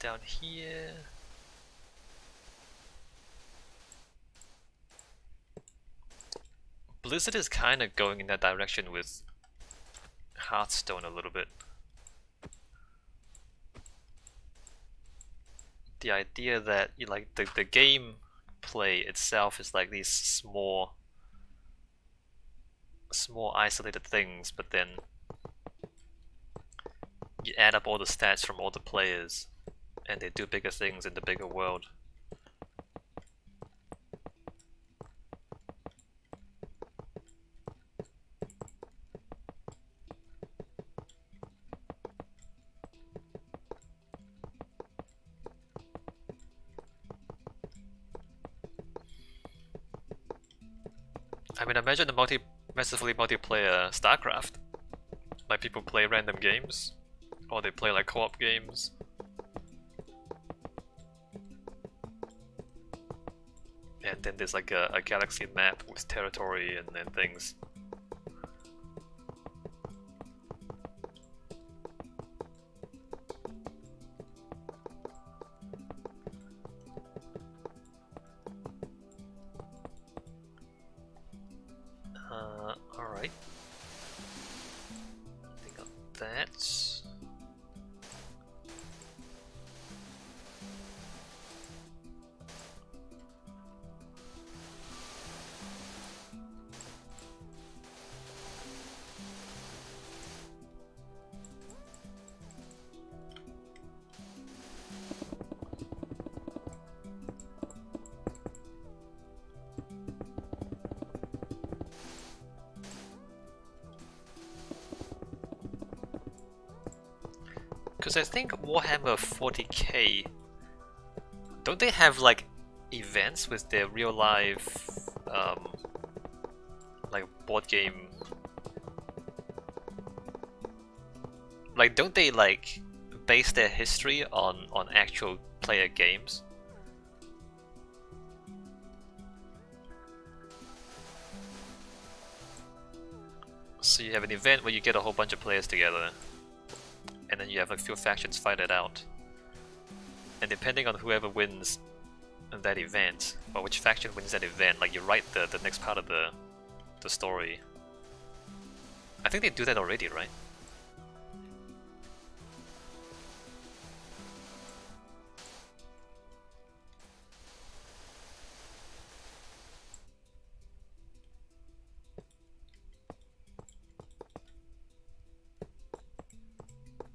down here. Blizzard is kind of going in that direction with Hearthstone a little bit. The idea that like the game play itself is like these small isolated things, but then you add up all the stats from all the players and they do bigger things in the bigger world. I mean, imagine the massively multiplayer StarCraft. Like people play random games, or they play like co-op games. And then there's like a galaxy map with territory and things. Alright. I got that. Because I think Warhammer 40k, don't they have like events with their real life like board game? Like don't they like base their history on actual player games? So you have an event where you get a whole bunch of players together, and then you have a few factions fight it out. And depending on whoever wins that event, or which faction wins that event, like you write the next part of the story. I think they do that already, right?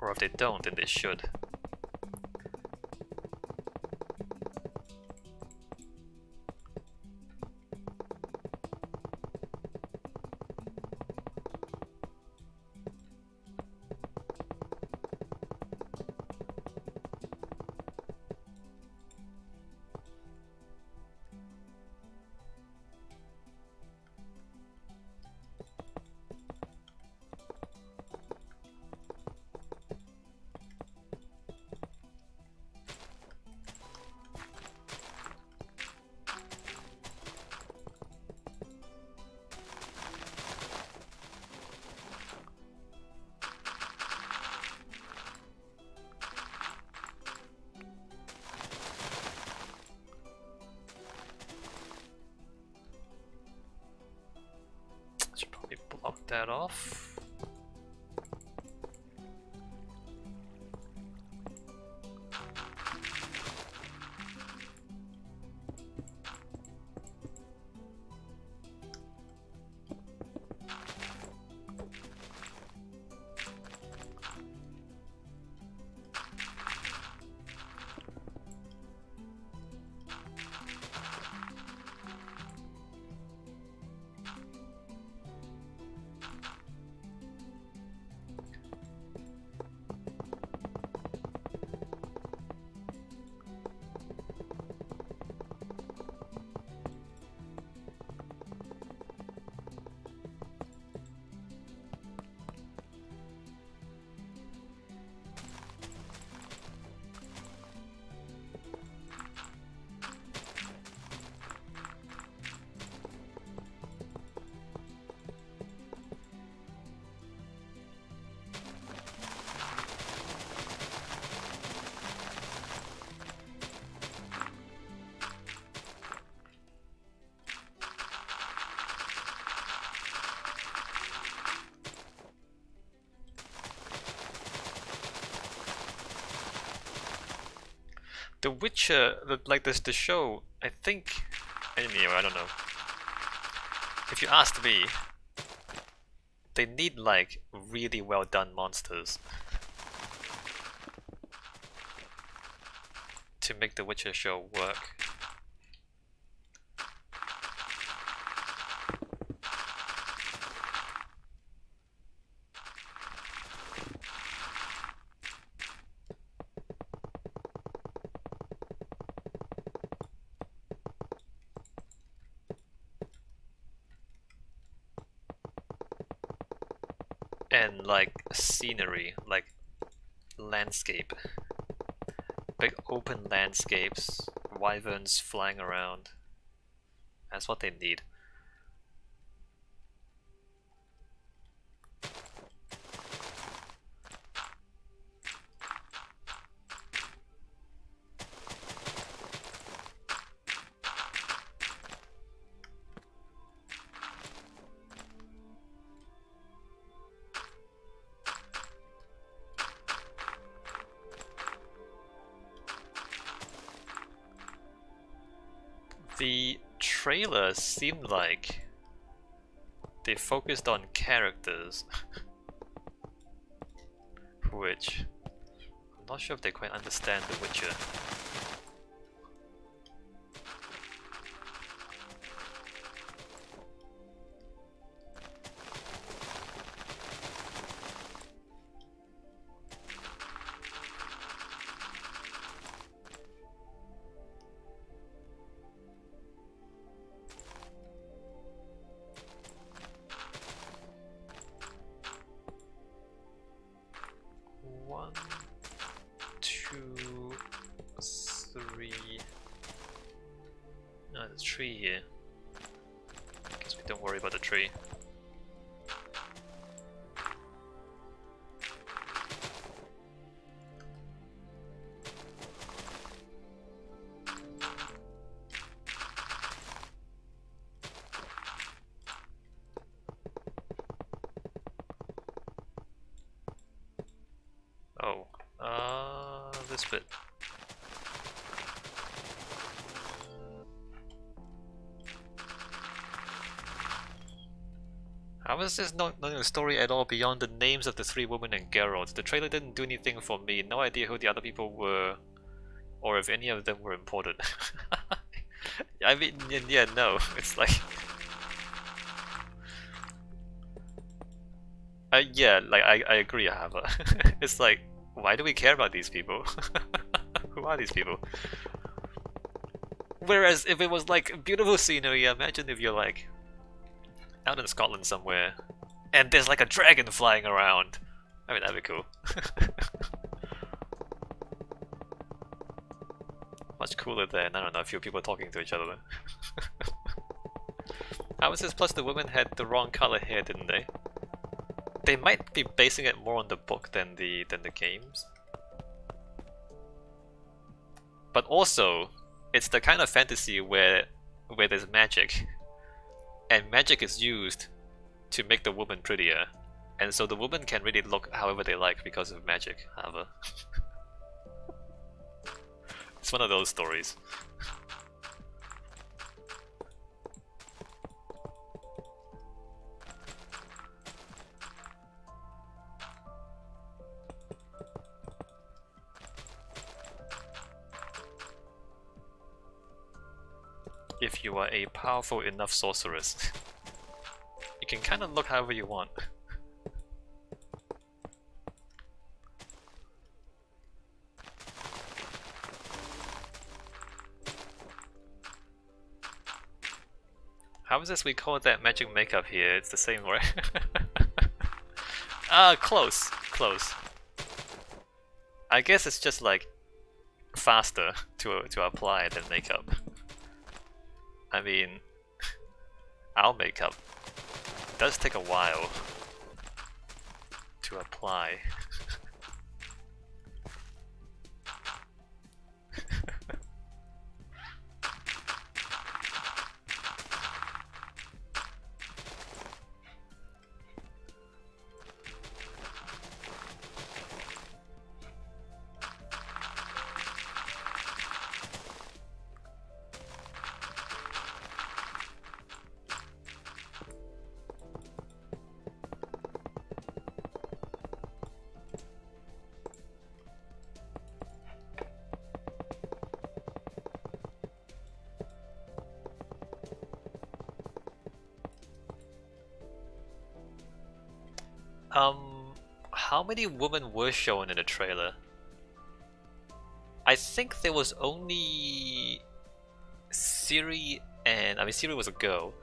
Or if they don't, then they should. Should probably block that off. The Witcher, like this, the show, I think, anyway, I don't know. If you asked me, they need like really well done monsters to make the Witcher show work. And like scenery, like landscape, big open landscapes, wyverns flying around. That's what they need. The trailer seemed like they focused on characters, which I'm not sure if they quite understand The Witcher. One, two, three. No, there's a tree here. Guess we don't worry about the tree. Oh, this bit. How is this not a story at all beyond the names of the three women and Geralt? The trailer didn't do anything for me. No idea who the other people were, or if any of them were important. I mean, yeah, no. It's like, yeah, like I agree, Hava. It's like, why do we care about these people? Who are these people? Whereas if it was like beautiful scenery, imagine if you're like out in Scotland somewhere, and there's like a dragon flying around. I mean, that'd be cool. Much cooler than, I don't know, a few people talking to each other. How is this? Plus the women had the wrong color hair, didn't they? They might be basing it more on the book than the games. But also, it's the kind of fantasy where there's magic. And magic is used to make the woman prettier. And so the woman can really look however they like because of magic, however. It's one of those stories. If you are a powerful enough sorceress, you can kind of look however you want. How is this we call that magic makeup here? It's the same, right? Close. Close. I guess it's just like faster to apply than makeup. I mean, our makeup does take a while to apply. How many women were shown in the trailer? I think there was only Siri, and I mean Siri was a girl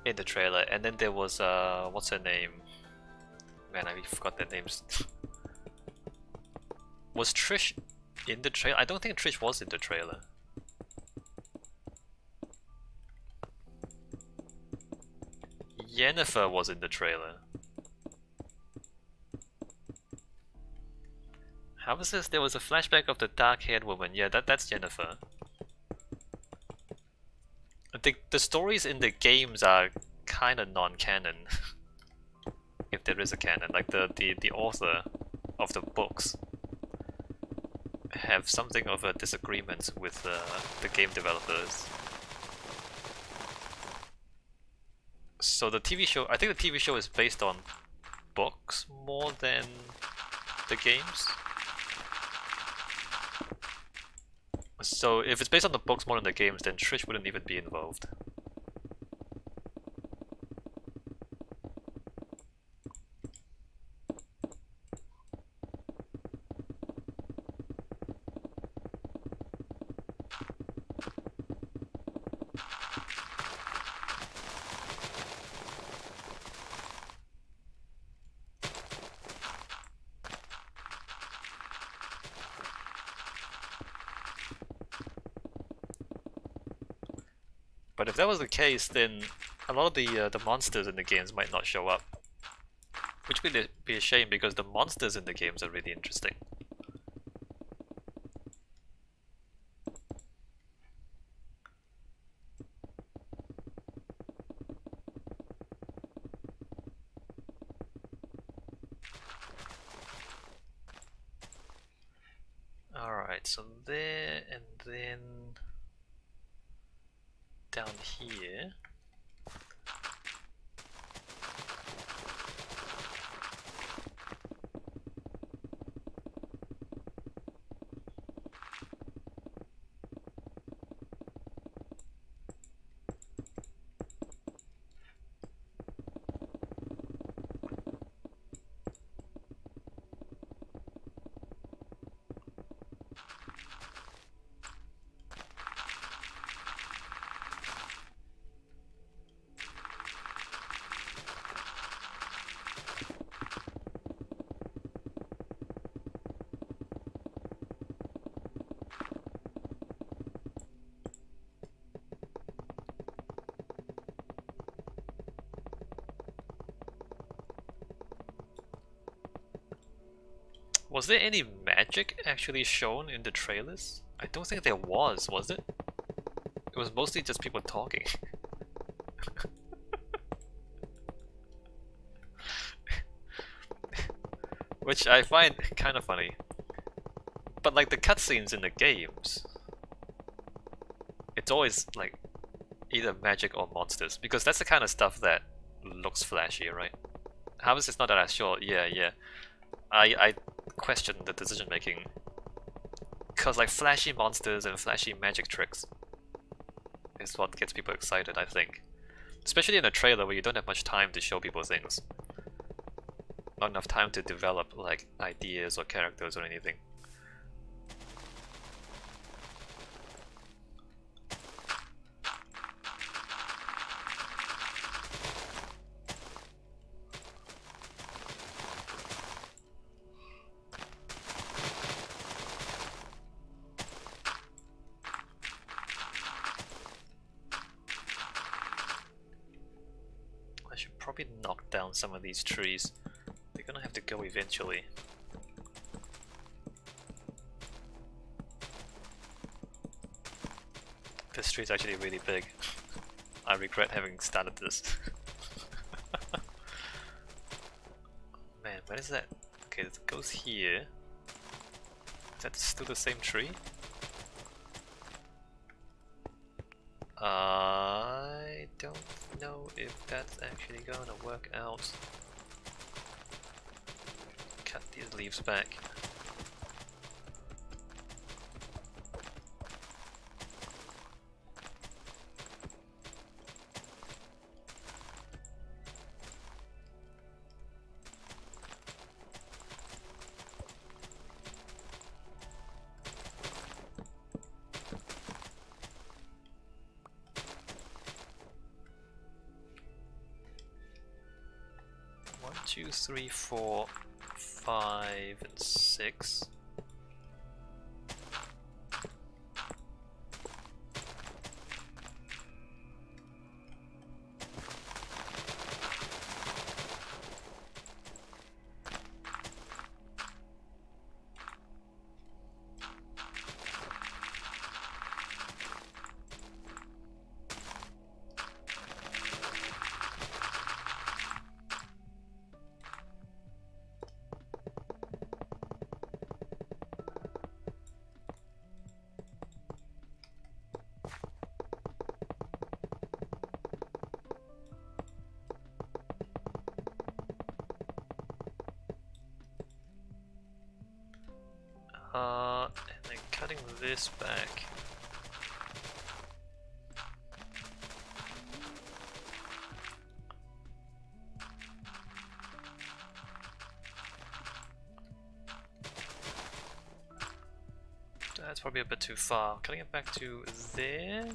in the trailer, and then there was what's her name? Man, I forgot their names. Was Trish in the trailer? I don't think Trish was in the trailer. Yennefer was in the trailer. How was this? There was a flashback of the dark-haired woman. Yeah, that's Yennefer. I think the stories in the games are kind of non-canon. If there is a canon, like the author of the books have something of a disagreement with the game developers. So the TV show, I think the TV show is based on books more than the games. So if it's based on the books more than the games, then Trish wouldn't even be involved. But if that was the case, then a lot of the monsters in the games might not show up, which would be a shame because the monsters in the games are really interesting. Alright, so there, and then down here. Was there any magic actually shown in the trailers? I don't think there was it? It was mostly just people talking. Which I find kind of funny. But like the cutscenes in the games, it's always like either magic or monsters, because that's the kind of stuff that looks flashy, right? How is this not that as sure? Yeah. I question the decision making, because like flashy monsters and flashy magic tricks is what gets people excited, I think. Especially in a trailer where you don't have much time to show people things. Not enough time to develop like ideas or characters or anything. I should probably knock down some of these trees. They're gonna have to go eventually. This tree is actually really big. I regret having started this. Man, where is that? Okay, it goes here. Is that still the same tree? I don't know if that's actually gonna work out. Cut these leaves back. 2, 3, 4, 5, and 6. And then cutting this back. That's probably a bit too far. Cutting it back to there.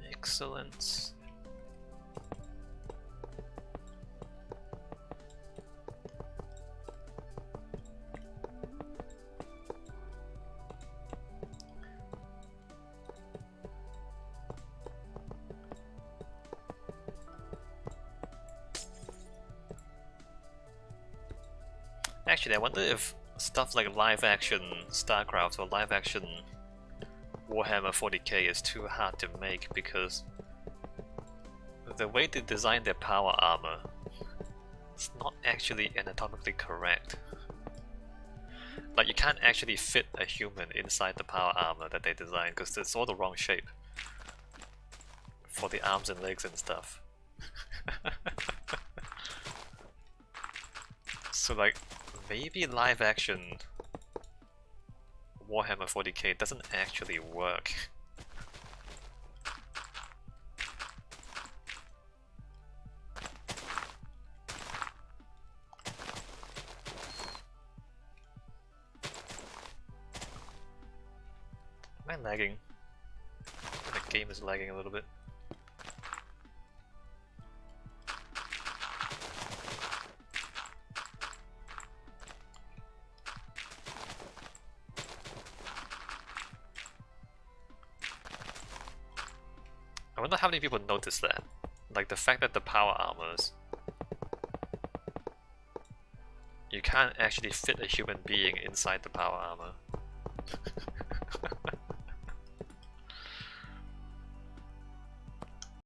Excellent. Actually, I wonder if stuff like live action StarCraft or live action Warhammer 40k is too hard to make because the way they design their power armor is not actually anatomically correct. Like, you can't actually fit a human inside the power armor that they designed because it's all the wrong shape for the arms and legs and stuff. So like, maybe live action Warhammer 40k doesn't actually work. Am I lagging? The game is lagging a little bit. I wonder how many people notice that. Like the fact that the power armors, you can't actually fit a human being inside the power armor.